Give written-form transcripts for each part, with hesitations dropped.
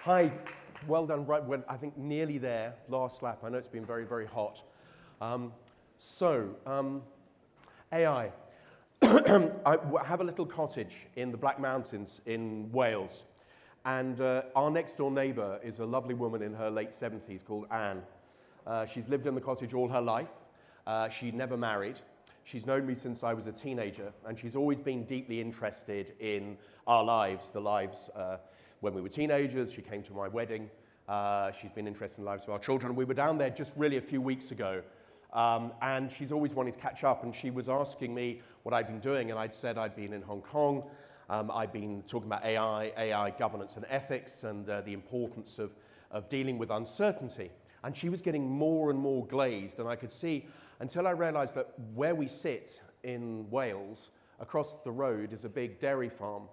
Hi, well done. Right, well, I think nearly there, last lap. I know it's been very, very hot. AI. I have a little cottage in the Black Mountains in Wales. And our next door neighbor is a lovely woman in her late 70s called Anne. She's lived in the cottage all her life. She never married. She's known me since I was a teenager, and she's always been deeply interested in our lives, the lives when we were teenagers. She came to my wedding. She's been interested in the lives of our children. We were down there just really a few weeks ago, and she's always wanting to catch up, and she was asking me what I'd been doing, and I'd said I'd been in Hong Kong. I'd been talking about AI governance and ethics, and the importance of dealing with uncertainty. And she was getting more and more glazed, and I could see, until I realized that where we sit in Wales, across the road is a big dairy farm.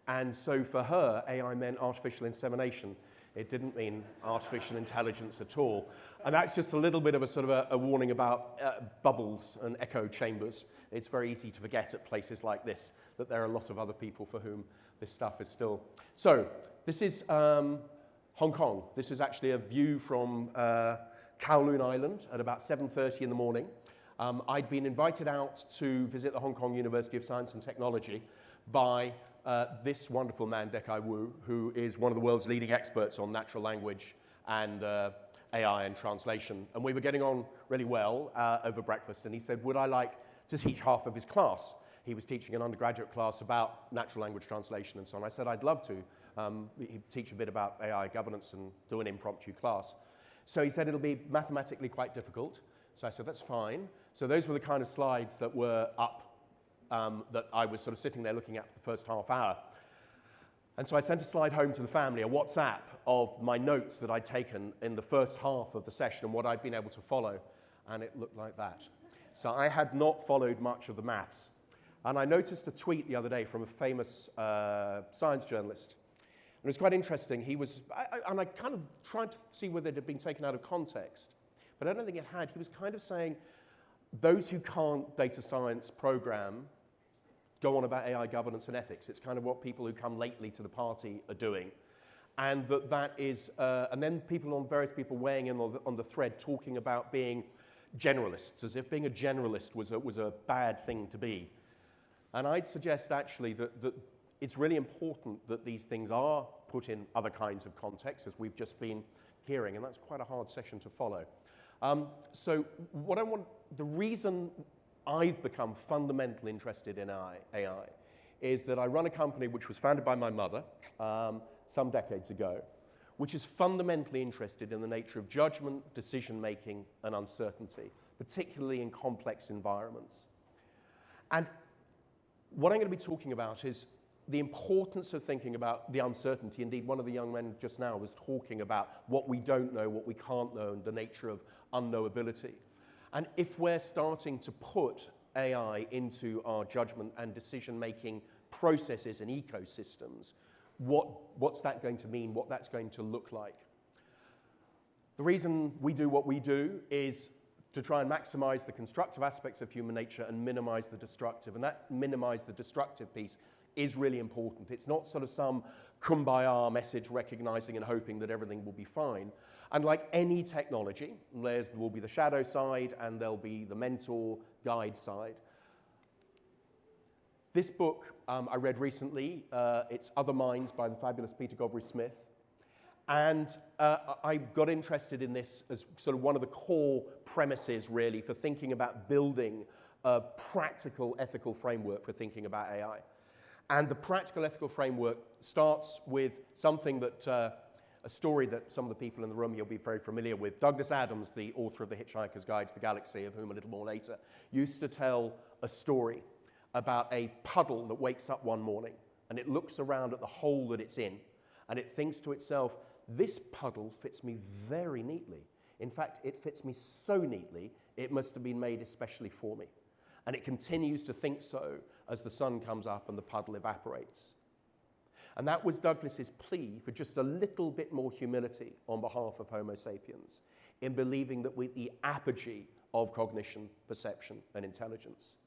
And so for her, AI meant artificial insemination. It didn't mean artificial intelligence at all. And that's just a little bit of a sort of a warning about bubbles and echo chambers. It's very easy to forget at places like this that there are a lot of other people for whom this stuff is still. So this is Hong Kong. This is actually a view from Kowloon Island at about 7:30 in the morning. I'd been invited out to visit the Hong Kong University of Science and Technology by this wonderful man, Dekai Wu, who is one of the world's leading experts on natural language and AI and translation. And we were getting on really well over breakfast, and he said, would I like to teach half of his class? He was teaching an undergraduate class about natural language translation and so on. I said, I'd love to. He'd teach a bit about AI governance and do an impromptu class. So he said it'll be mathematically quite difficult. So I said, that's fine. So those were the kind of slides that were up that I was sort of sitting there looking at for the first half hour. And so I sent a slide home to the family, a WhatsApp of my notes that I'd taken in the first half of the session and what I'd been able to follow. And it looked like that. So I had not followed much of the maths. And I noticed a tweet the other day from a famous science journalist. And it was quite interesting. He was, and I kind of tried to see whether it had been taken out of context, but I don't think it had. He was kind of saying, those who can't data science program go on about AI governance and ethics. It's kind of what people who come lately to the party are doing. And that is, and then various people weighing in on the thread talking about being generalists, as if being a generalist was a bad thing to be. And I'd suggest actually that it's really important that these things are put in other kinds of contexts, as we've just been hearing, and that's quite a hard session to follow. So the reason I've become fundamentally interested in AI is that I run a company which was founded by my mother some decades ago, which is fundamentally interested in the nature of judgment, decision-making, and uncertainty, particularly in complex environments. And what I'm going to be talking about is the importance of thinking about the uncertainty. Indeed, one of the young men just now was talking about what we don't know, what we can't know, and the nature of unknowability. And if we're starting to put AI into our judgment and decision-making processes and ecosystems, what's that going to mean, what that's going to look like? The reason we do what we do is to try and maximize the constructive aspects of human nature and minimize the destructive. And that minimize the destructive piece is really important. It's not sort of some kumbaya message recognizing and hoping that everything will be fine. And like any technology, there will be the shadow side and there'll be the mentor guide side. This book I read recently, it's Other Minds by the fabulous Peter Govary-Smith. And I got interested in this as sort of one of the core premises, really, for thinking about building a practical ethical framework for thinking about AI. And the practical ethical framework starts with something that, a story that some of the people in the room you'll be very familiar with. Douglas Adams, the author of The Hitchhiker's Guide to the Galaxy, of whom a little more later, used to tell a story about a puddle that wakes up one morning and it looks around at the hole that it's in and it thinks to itself, this puddle fits me very neatly. In fact, it fits me so neatly, it must have been made especially for me. And it continues to think so as the sun comes up and the puddle evaporates. And that was Douglas's plea for just a little bit more humility on behalf of Homo sapiens in believing that we're the apogee of cognition, perception, and intelligence.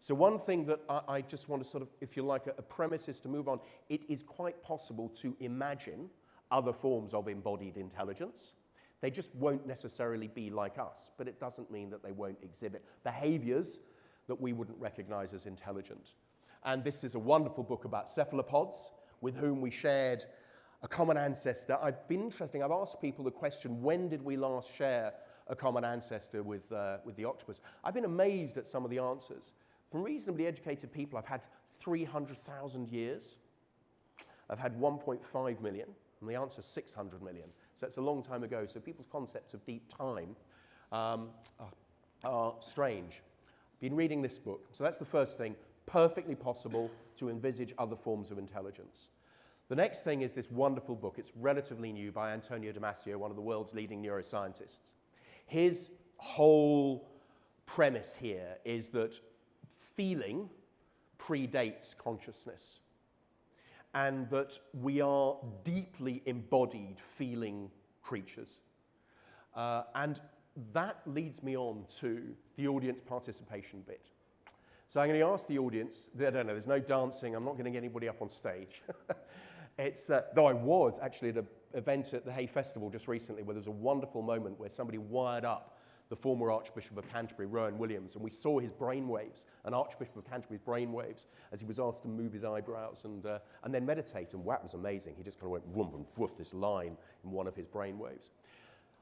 So one thing that I just want to sort of, if you like, a premise is to move on. It is quite possible to imagine other forms of embodied intelligence. They just won't necessarily be like us, but it doesn't mean that they won't exhibit behaviors that we wouldn't recognize as intelligent. And this is a wonderful book about cephalopods with whom we shared a common ancestor. I've been interesting. I've asked people the question, when did we last share a common ancestor with the octopus? I've been amazed at some of the answers. From reasonably educated people, I've had 300,000 years. I've had 1.5 million, and the answer is 600 million. So it's a long time ago. So people's concepts of deep time are strange. Been reading this book. So that's the first thing. Perfectly possible to envisage other forms of intelligence. The next thing is this wonderful book. It's relatively new by Antonio Damasio, one of the world's leading neuroscientists. His whole premise here is that feeling predates consciousness, and that we are deeply embodied feeling creatures. And that leads me on to the audience participation bit. So I'm going to ask the audience, I don't know, there's no dancing, I'm not going to get anybody up on stage. Though I was actually at an event at the Hay Festival just recently where there was a wonderful moment where somebody wired up the former Archbishop of Canterbury, Rowan Williams, and we saw his brainwaves, an Archbishop of Canterbury's brainwaves, as he was asked to move his eyebrows and then meditate, and that was amazing. He just kind of went whoomp and woof this line in one of his brainwaves.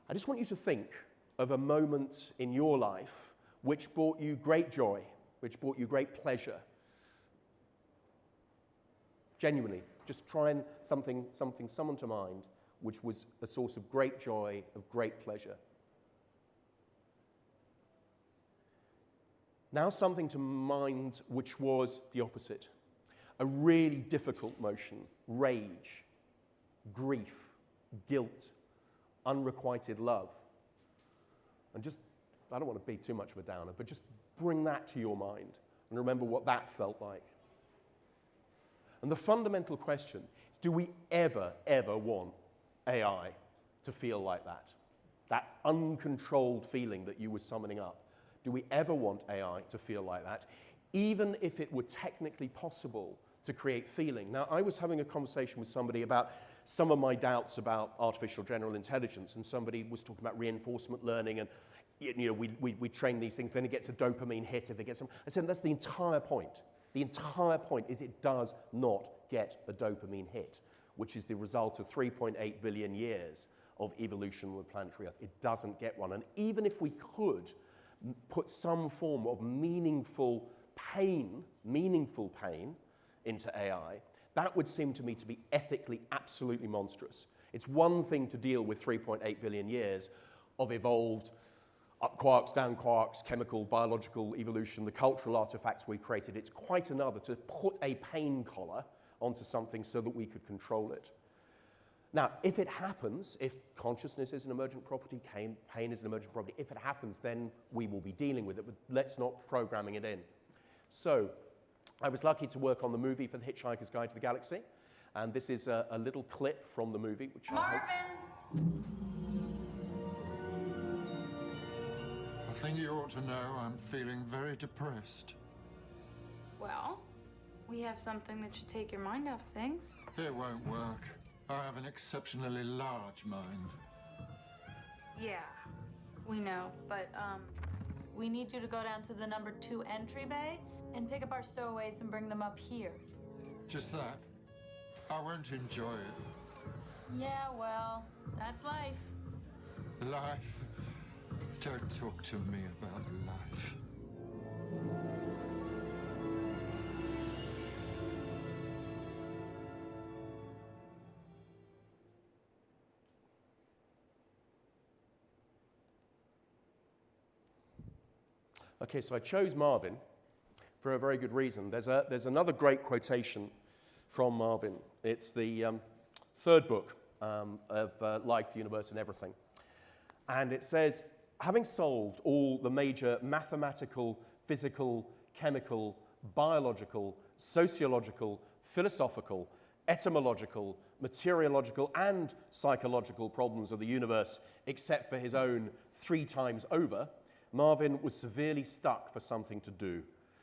I just want you to think of a moment in your life which brought you great joy, which brought you great pleasure. Genuinely, just try and something summon to mind which was a source of great joy, of great pleasure. Now something to mind which was the opposite. A really difficult motion, rage, grief, guilt, unrequited love. And just, I don't want to be too much of a downer, but just bring that to your mind and remember what that felt like. And the fundamental question is, do we ever want AI to feel like that? That uncontrolled feeling that you were summoning up. Do we ever want AI to feel like that, even if it were technically possible to create feeling? Now, I was having a conversation with somebody about some of my doubts about artificial general intelligence, and somebody was talking about reinforcement learning, and you know, we train these things, then it gets a dopamine hit if it gets some. I said, that's the entire point. The entire point is it does not get a dopamine hit, which is the result of 3.8 billion years of evolution on the planetary Earth. It doesn't get one. And even if we could put some form of meaningful pain into AI, that would seem to me to be ethically absolutely monstrous. It's one thing to deal with 3.8 billion years of evolved up quarks, down quarks, chemical, biological evolution, the cultural artifacts we created. It's quite another to put a pain collar onto something so that we could control it. Now, if it happens, if consciousness is an emergent property, pain is an emergent property, if it happens, then we will be dealing with it, but let's not programming it in. So, I was lucky to work on the movie for The Hitchhiker's Guide to the Galaxy, and this is a little clip from the movie, which Marvin! I think you ought to know I'm feeling very depressed. Well, we have something that should take your mind off things. It won't work. I have an exceptionally large mind. Yeah, we know, but, we need you to go down to the number 2 entry bay and pick up our stowaways and bring them up here. Just that? I won't enjoy it. Yeah, well, that's life. Life? Don't talk to me about life. Okay, so I chose Marvin for a very good reason. There's another great quotation from Marvin. It's the third book of Life, the Universe, and Everything. And it says, having solved all the major mathematical, physical, chemical, biological, sociological, philosophical, etymological, materiological, and psychological problems of the universe, except for his own 3 times over, Marvin was severely stuck for something to do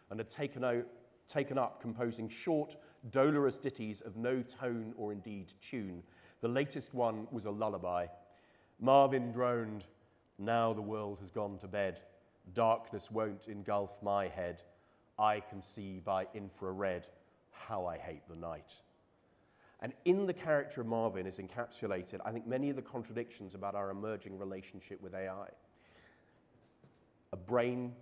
and had taken up composing short, dolorous ditties of no tone or indeed tune. The latest one was a lullaby. Marvin droned, now the world has gone to bed. Darkness won't engulf my head. I can see by infrared how I hate the night. And in the character of Marvin is encapsulated, I think, many of the contradictions about our emerging relationship with AI. A brain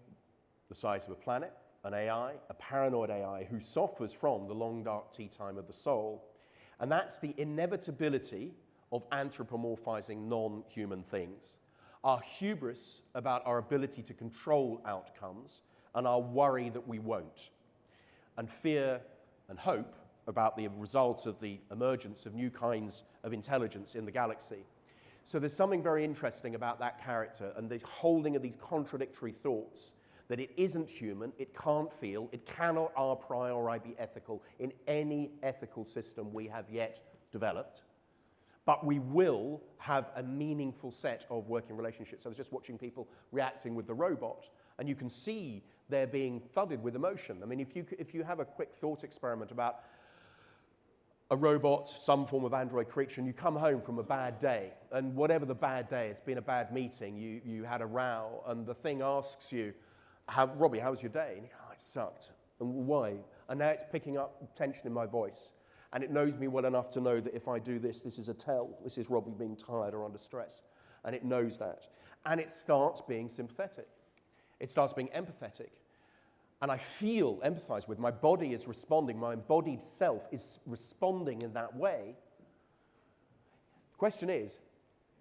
the size of a planet, an AI, a paranoid AI who suffers from the long dark tea time of the soul. And that's the inevitability of anthropomorphizing non-human things. Our hubris about our ability to control outcomes and our worry that we won't. And fear and hope about the result of the emergence of new kinds of intelligence in the galaxy. So there's something very interesting about that character and the holding of these contradictory thoughts that it isn't human, it can't feel, it cannot a priori be ethical in any ethical system we have yet developed. But we will have a meaningful set of working relationships. I was just watching people reacting with the robot, and you can see they're being flooded with emotion. I mean, if you have a quick thought experiment about a robot, some form of android creature, and you come home from a bad day, and whatever the bad day, it's been a bad meeting, you had a row, and the thing asks you, Robbie, how was your day? And you go, oh, it sucked. And why? And now it's picking up tension in my voice. And it knows me well enough to know that if I do this, this is a tell. This is Robbie being tired or under stress. And it knows that. And it starts being sympathetic. It starts being empathetic. And I feel empathized with. My body is responding. My embodied self is responding in that way. The question is,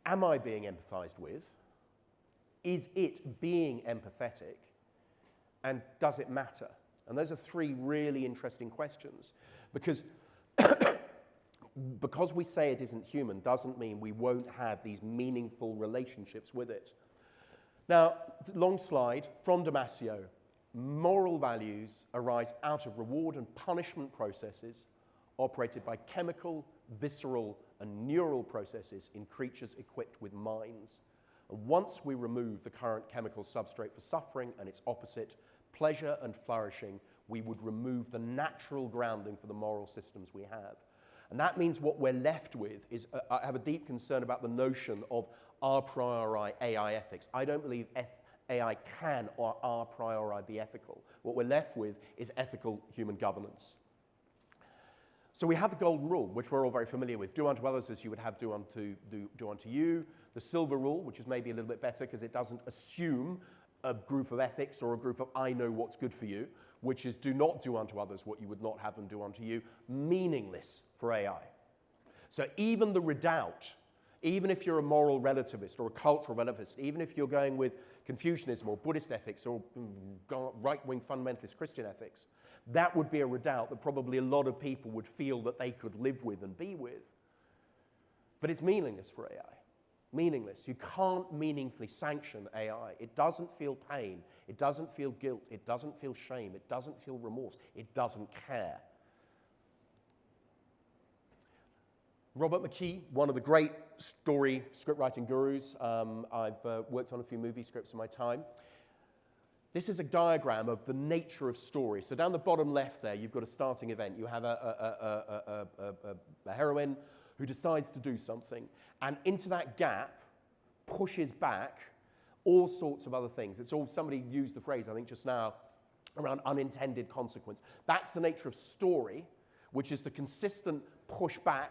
am I being empathized with? Is it being empathetic? And does it matter? And those are three really interesting questions. Because we say it isn't human doesn't mean we won't have these meaningful relationships with it. Now, long slide from Damasio. Moral values arise out of reward and punishment processes operated by chemical, visceral, and neural processes in creatures equipped with minds. And once we remove the current chemical substrate for suffering and its opposite, pleasure and flourishing, we would remove the natural grounding for the moral systems we have. And that means what we're left with is, I have a deep concern about the notion of a priori AI ethics. I don't believe AI can or a priori be ethical. What we're left with is ethical human governance. So we have the golden rule, which we're all very familiar with. Do unto others as you would have do unto you. The silver rule, which is maybe a little bit better because it doesn't assume a group of ethics or a group of I know what's good for you, which is do not do unto others what you would not have them do unto you, meaningless for AI. So even the redoubt, even if you're a moral relativist or a cultural relativist, even if you're going with Confucianism or Buddhist ethics or right-wing fundamentalist Christian ethics, that would be a redoubt that probably a lot of people would feel that they could live with and be with. But it's meaningless for AI. Meaningless. You can't meaningfully sanction AI. It doesn't feel pain. It doesn't feel guilt. It doesn't feel shame. It doesn't feel remorse. It doesn't care. Robert McKee, one of the great script writing gurus. I've worked on a few movie scripts in my time. This is a diagram of the nature of story. So down the bottom left there, you've got a starting event. You have a heroine who decides to do something, and into that gap pushes back all sorts of other things. It's all, somebody used the phrase, I think just now, around unintended consequence. That's the nature of story, which is the consistent pushback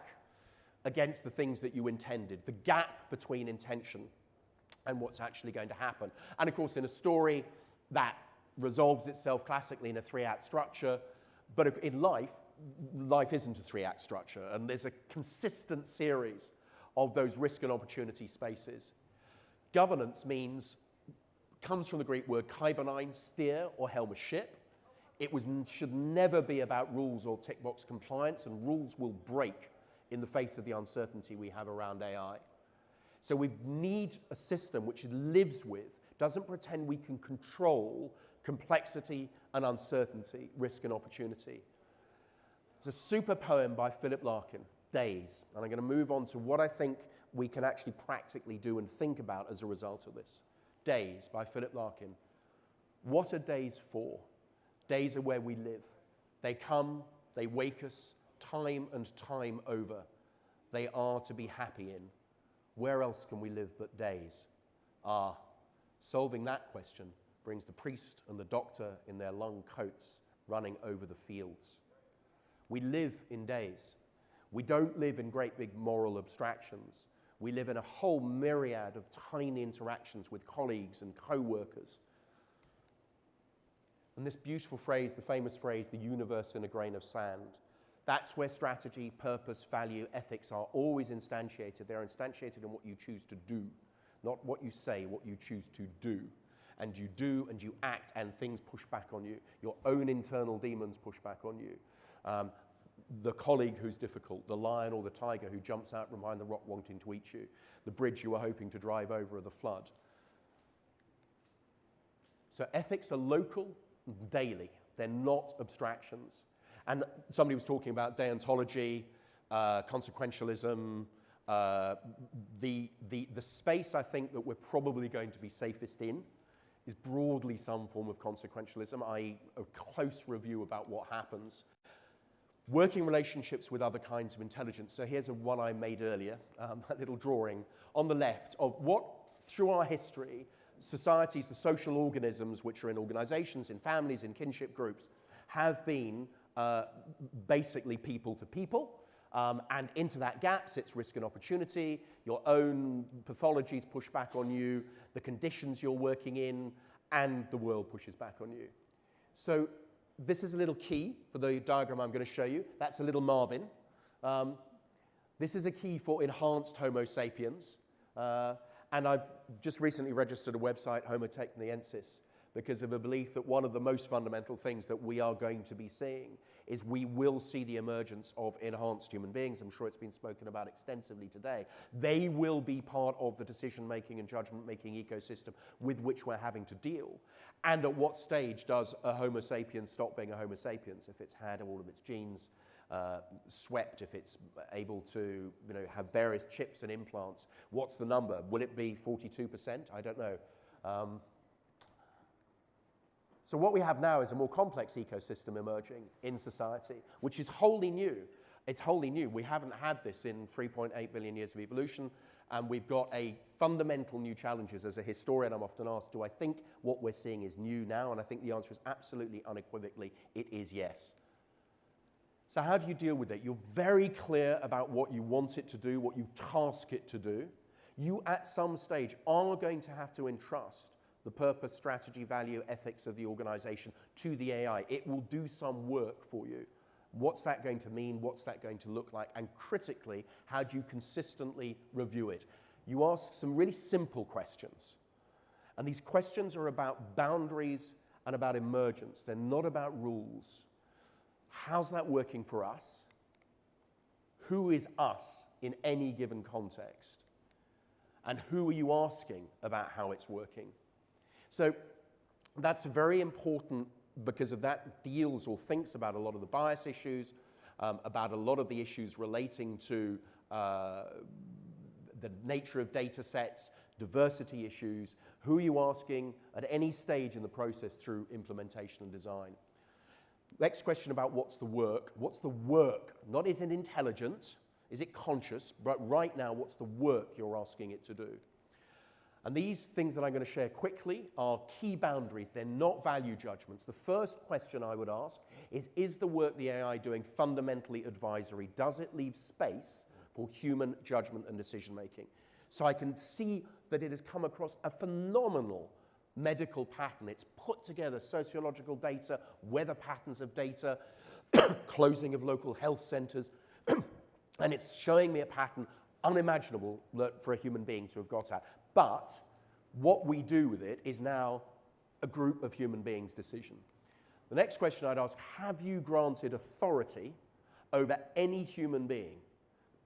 against the things that you intended, the gap between intention and what's actually going to happen. And of course, in a story, that resolves itself classically in a three-act structure, but in life isn't a three-act structure, and there's a consistent series of those risk and opportunity spaces. Governance comes from the Greek word Kybernein, steer or helm a ship. It should never be about rules or tick box compliance, and rules will break in the face of the uncertainty we have around AI. So we need a system which lives with, doesn't pretend we can control complexity and uncertainty, risk and opportunity. It's a super poem by Philip Larkin, Days. And I'm going to move on to what I think we can actually practically do and think about as a result of this. Days by Philip Larkin. What are days for? Days are where we live. They come, they wake us, time and time over. they are to be happy in. Where else can we live but days? Solving that question brings the priest and the doctor in their long coats running over the fields. We live in days. We don't live in great big moral abstractions. We live in a whole myriad of tiny interactions with colleagues and co-workers. And this beautiful phrase, the famous phrase, the universe in a grain of sand, that's where strategy, purpose, value, ethics are always instantiated. They're instantiated in what you choose to do, not what you say, what you choose to do. And you do and you act and things push back on you. Your own internal demons push back on you. The colleague who's difficult, the lion or the tiger who jumps out from behind the rock wanting to eat you, the bridge you were hoping to drive over, or the flood. So ethics are local, daily. They're not abstractions. And somebody was talking about deontology, consequentialism. The space I think that we're probably going to be safest in is broadly some form of consequentialism, i.e. a close review about what happens. Working relationships with other kinds of intelligence. So here's one I made earlier, a little drawing on the left of what, through our history, societies, the social organisms which are in organizations, in families, in kinship groups, have been basically people to people. And into that gap sits risk and opportunity. Your own pathologies push back on you, the conditions you're working in, and the world pushes back on you. So this is a little key for the diagram I'm going to show you. That's a little Marvin. This is a key for enhanced Homo sapiens. And I've just recently registered a website, Homotechniensis, because of a belief that one of the most fundamental things that we are going to be seeing is we will see the emergence of enhanced human beings. I'm sure it's been spoken about extensively today. They will be part of the decision-making and judgment-making ecosystem with which we're having to deal. And at what stage does a Homo sapiens stop being a Homo sapiens? If it's had all of its genes swept, if it's able to have various chips and implants, what's the number? Will it be 42%? I don't know. So what we have now is a more complex ecosystem emerging in society, which is wholly new. It's wholly new. We haven't had this in 3.8 billion years of evolution, and we've got a fundamental new challenges. As a historian, I'm often asked, do I think what we're seeing is new now? And I think the answer is absolutely, unequivocally, it is yes. So how do you deal with it? You're very clear about what you want it to do, what you task it to do. You, at some stage, are going to have to entrust the purpose, strategy, value, ethics of the organization to the AI. It will do some work for you. What's that going to mean? What's that going to look like? And critically, how do you consistently review it? You ask some really simple questions. And these questions are about boundaries and about emergence. They're not about rules. How's that working for us? Who is us in any given context? And who are you asking about how it's working? So that's very important because of that deals or thinks about a lot of the bias issues, about a lot of the issues relating to the nature of data sets, diversity issues. Who are you asking at any stage in the process through implementation and design? Next question about what's the work. What's the work? Not is it intelligent, is it conscious, but right now what's the work you're asking it to do? And these things that I'm going to share quickly are key boundaries. They're not value judgments. The first question I would ask is the work the AI doing fundamentally advisory? Does it leave space for human judgment and decision making? So I can see that it has come across a phenomenal medical pattern. It's put together sociological data, weather patterns of data, closing of local health centers, and it's showing me a pattern unimaginable for a human being to have got at. But what we do with it is now a group of human beings' decision. The next question I'd ask, have you granted authority over any human being,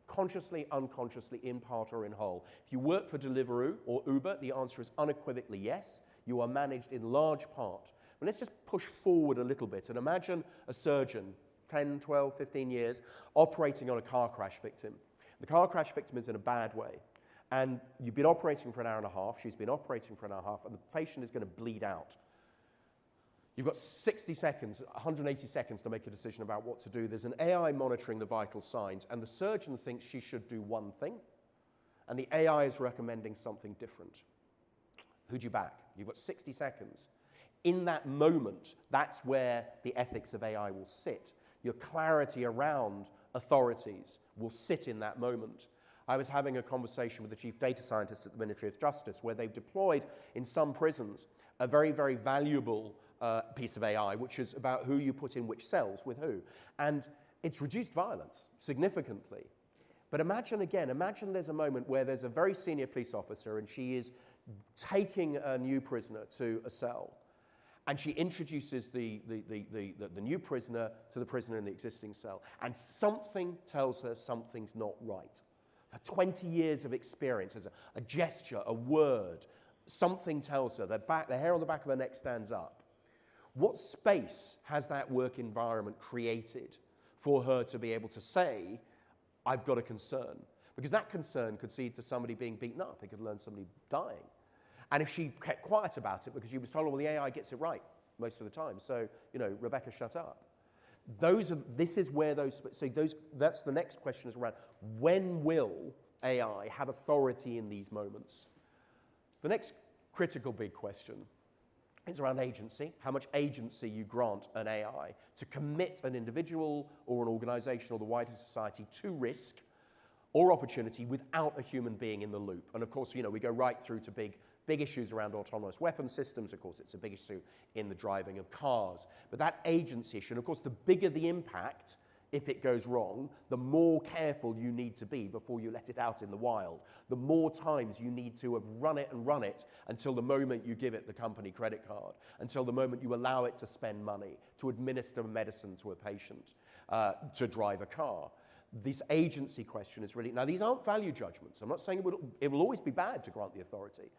consciously, unconsciously, in part or in whole? If you work for Deliveroo or Uber, the answer is unequivocally yes. You are managed in large part. But let's just push forward a little bit and imagine a surgeon, 10, 12, 15 years, operating on a car crash victim. The car crash victim is in a bad way. And you've been operating for an hour and a half, she's been operating for an hour and a half, and the patient is going to bleed out. You've got 60 seconds, 180 seconds to make a decision about what to do. There's an AI monitoring the vital signs, and the surgeon thinks she should do one thing, and the AI is recommending something different. Who do you back? You've got 60 seconds. In that moment, that's where the ethics of AI will sit. Your clarity around authorities will sit in that moment. I was having a conversation with the chief data scientist at the Ministry of Justice, where they've deployed in some prisons a very, very valuable piece of AI, which is about who you put in which cells with who. And it's reduced violence significantly. But imagine there's a moment where there's a very senior police officer and she is taking a new prisoner to a cell. And she introduces the new prisoner to the prisoner in the existing cell. And something tells her something's not right. Her 20 years of experience, as a gesture, a word, something tells her, the hair on the back of her neck stands up. What space has that work environment created for her to be able to say, I've got a concern? Because that concern could lead to somebody being beaten up. It could lead to somebody dying. And if she kept quiet about it because she was told, well, the AI gets it right most of the time. So, Rebecca, shut up. That's the next question is around, when will AI have authority in these moments? The next critical big question is around agency, how much agency you grant an AI to commit an individual or an organization or the wider society to risk or opportunity without a human being in the loop. And of course, we go right through to big issues around autonomous weapon systems. Of course, it's a big issue in the driving of cars. But that agency issue, and of course, the bigger the impact, if it goes wrong, the more careful you need to be before you let it out in the wild. The more times you need to have run it until the moment you give it the company credit card, until the moment you allow it to spend money, to administer medicine to a patient, to drive a car. This agency question is really, now these aren't value judgments. I'm not saying it will always be bad to grant the authority,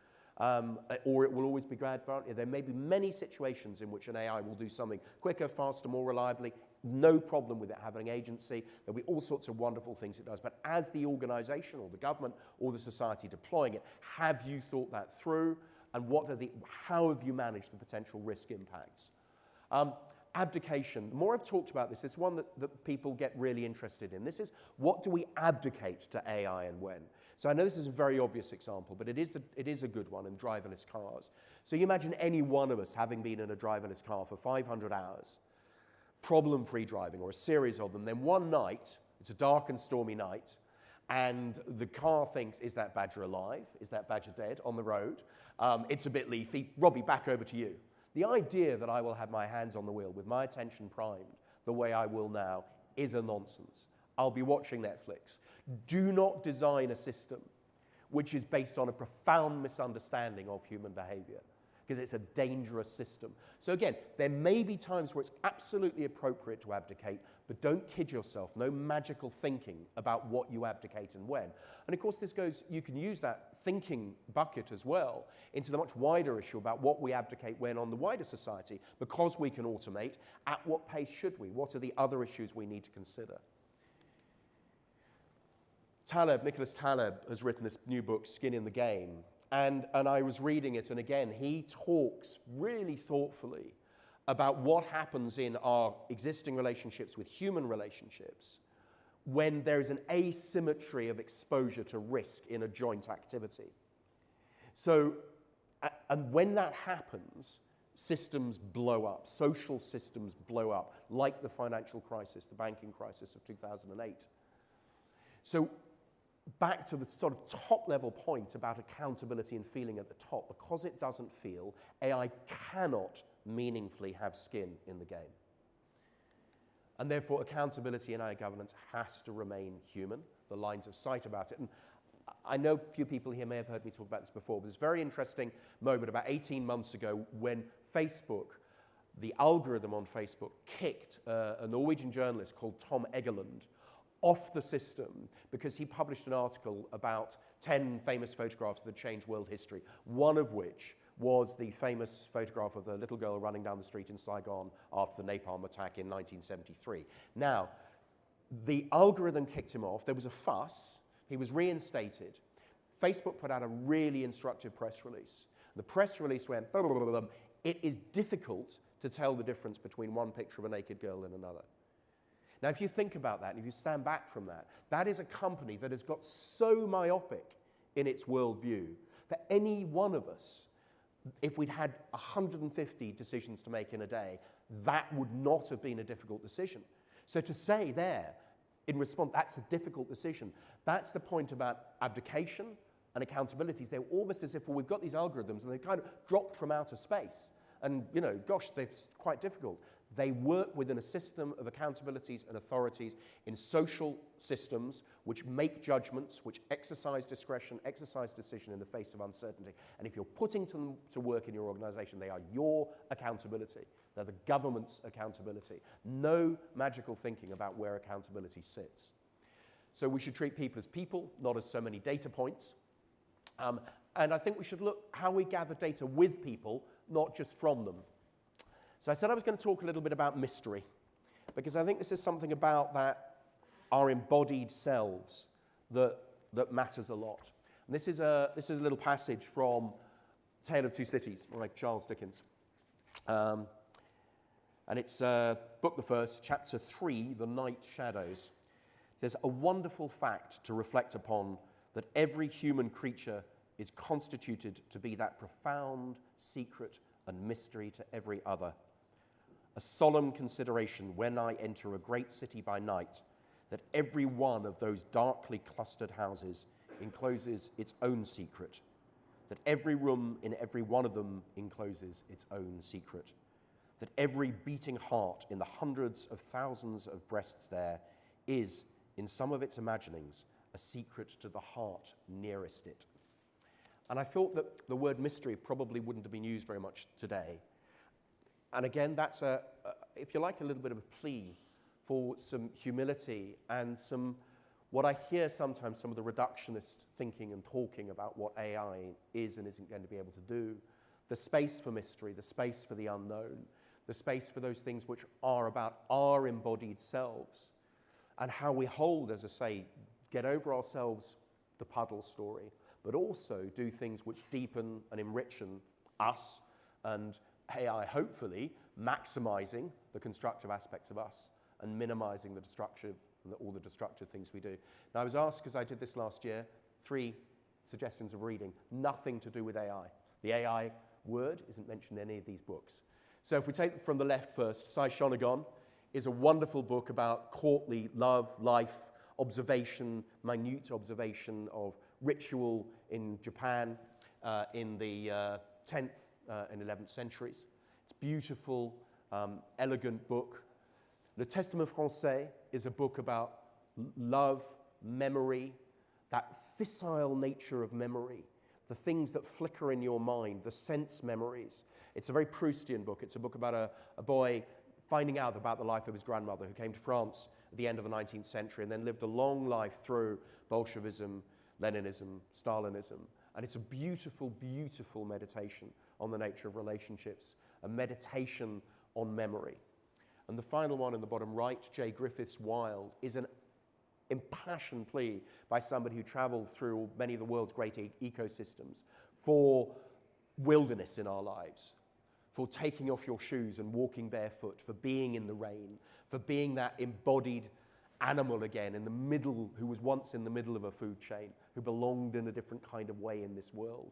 or it will always be bad. There may be many situations in which an AI will do something quicker, faster, more reliably. No problem with it having agency. There'll be all sorts of wonderful things it does. But as the organization or the government or the society deploying it, have you thought that through? And how have you managed the potential risk impacts? Abdication. The more I've talked about this, it's one that people get really interested in. This is, what do we abdicate to AI and when? So I know this is a very obvious example, but it is a good one in driverless cars. So you imagine any one of us having been in a driverless car for 500 hours, problem-free driving, or a series of them. Then one night, it's a dark and stormy night, and the car thinks, is that badger alive? Is that badger dead on the road? It's a bit leafy. Robbie, back over to you. The idea that I will have my hands on the wheel with my attention primed the way I will now is a nonsense. I'll be watching Netflix. Do not design a system which is based on a profound misunderstanding of human behavior, because it's a dangerous system. So again, there may be times where it's absolutely appropriate to abdicate, but don't kid yourself. No magical thinking about what you abdicate and when. And of course, you can use that thinking bucket as well into the much wider issue about what we abdicate when on the wider society, because we can automate. At what pace should we? What are the other issues we need to consider? Nicholas Taleb has written this new book, Skin in the Game. And I was reading it, and again, he talks really thoughtfully about what happens in our existing relationships with human relationships when there is an asymmetry of exposure to risk in a joint activity. So, and when that happens, systems blow up, social systems blow up, like the financial crisis, the banking crisis of 2008. So, back to the sort of top-level point about accountability and feeling at the top, because it doesn't feel, AI cannot meaningfully have skin in the game. And therefore, accountability in AI governance has to remain human, the lines of sight about it. And I know a few people here may have heard me talk about this before, but there's a very interesting moment about 18 months ago when Facebook, the algorithm on Facebook, kicked a Norwegian journalist called Tom Egeland off the system because he published an article about 10 famous photographs that changed world history, one of which was the famous photograph of the little girl running down the street in Saigon after the napalm attack in 1973. Now, the algorithm kicked him off. There was a fuss. He was reinstated. Facebook put out a really instructive press release. The press release went, blah, blah, blah, blah, blah. It is difficult to tell the difference between one picture of a naked girl and another. Now, if you think about that, and if you stand back from that, that is a company that has got so myopic in its worldview that any one of us, if we'd had 150 decisions to make in a day, that would not have been a difficult decision. So to say there, in response, that's a difficult decision, that's the point about abdication and accountabilities. They're almost as if, well, we've got these algorithms and they've kind of dropped from outer space. And, you know, gosh, they're quite difficult. They work within a system of accountabilities and authorities in social systems which make judgments, which exercise discretion, exercise decision in the face of uncertainty. And if you're putting them to work in your organization, they are your accountability. They're the government's accountability. No magical thinking about where accountability sits. So we should treat people as people, not as so many data points. And I think we should look how we gather data with people, not just from them. So I said I was going to talk a little bit about mystery, because I think this is something about that, our embodied selves, that matters a lot. And this is a little passage from Tale of Two Cities by Charles Dickens. And it's book the first, chapter 3, The Night Shadows. There's a wonderful fact to reflect upon, that every human creature is constituted to be that profound secret and mystery to every other. A solemn consideration when I enter a great city by night, that every one of those darkly clustered houses encloses its own secret, that every room in every one of them encloses its own secret, that every beating heart in the hundreds of thousands of breasts there is, in some of its imaginings, a secret to the heart nearest it. And I thought that the word mystery probably wouldn't have been used very much today. And again, that's if you like, a little bit of a plea for some humility and some, what I hear sometimes, some of the reductionist thinking and talking about what AI is and isn't going to be able to do. The space for mystery, the space for the unknown, the space for those things which are about our embodied selves, and how we hold, as I say, get over ourselves, the puddle story, but also do things which deepen and enrichen us, and AI, hopefully, maximizing the constructive aspects of us and minimizing the destructive and all the destructive things we do. Now, I was asked, because I did this last year, 3 suggestions of reading, nothing to do with AI. The AI word isn't mentioned in any of these books. So if we take from the left first, Sai Shonagon is a wonderful book about courtly love, life, observation, minute observation of ritual in Japan in the 10th and 11th centuries. It's beautiful, elegant book. Le Testament Français is a book about love, memory, that fissile nature of memory, the things that flicker in your mind, the sense memories. It's a very Proustian book. It's a book about a boy finding out about the life of his grandmother, who came to France at the end of the 19th century and then lived a long life through Bolshevism, Leninism, Stalinism. And it's a beautiful, beautiful meditation on the nature of relationships, a meditation on memory. And the final one in the bottom right, J. Griffith's Wild, is an impassioned plea by somebody who traveled through many of the world's great ecosystems for wilderness in our lives, for taking off your shoes and walking barefoot, for being in the rain, for being that embodied animal again in the middle, who was once in the middle of a food chain, who belonged in a different kind of way in this world.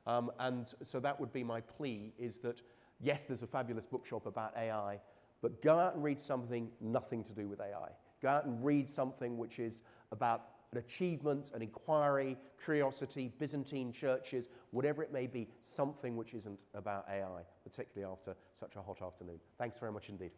And so that would be my plea, is that, yes, there's a fabulous bookshop about AI, but go out and read something nothing to do with AI. Go out and read something which is about an achievement, an inquiry, curiosity, Byzantine churches, whatever it may be, something which isn't about AI, particularly after such a hot afternoon. Thanks very much indeed.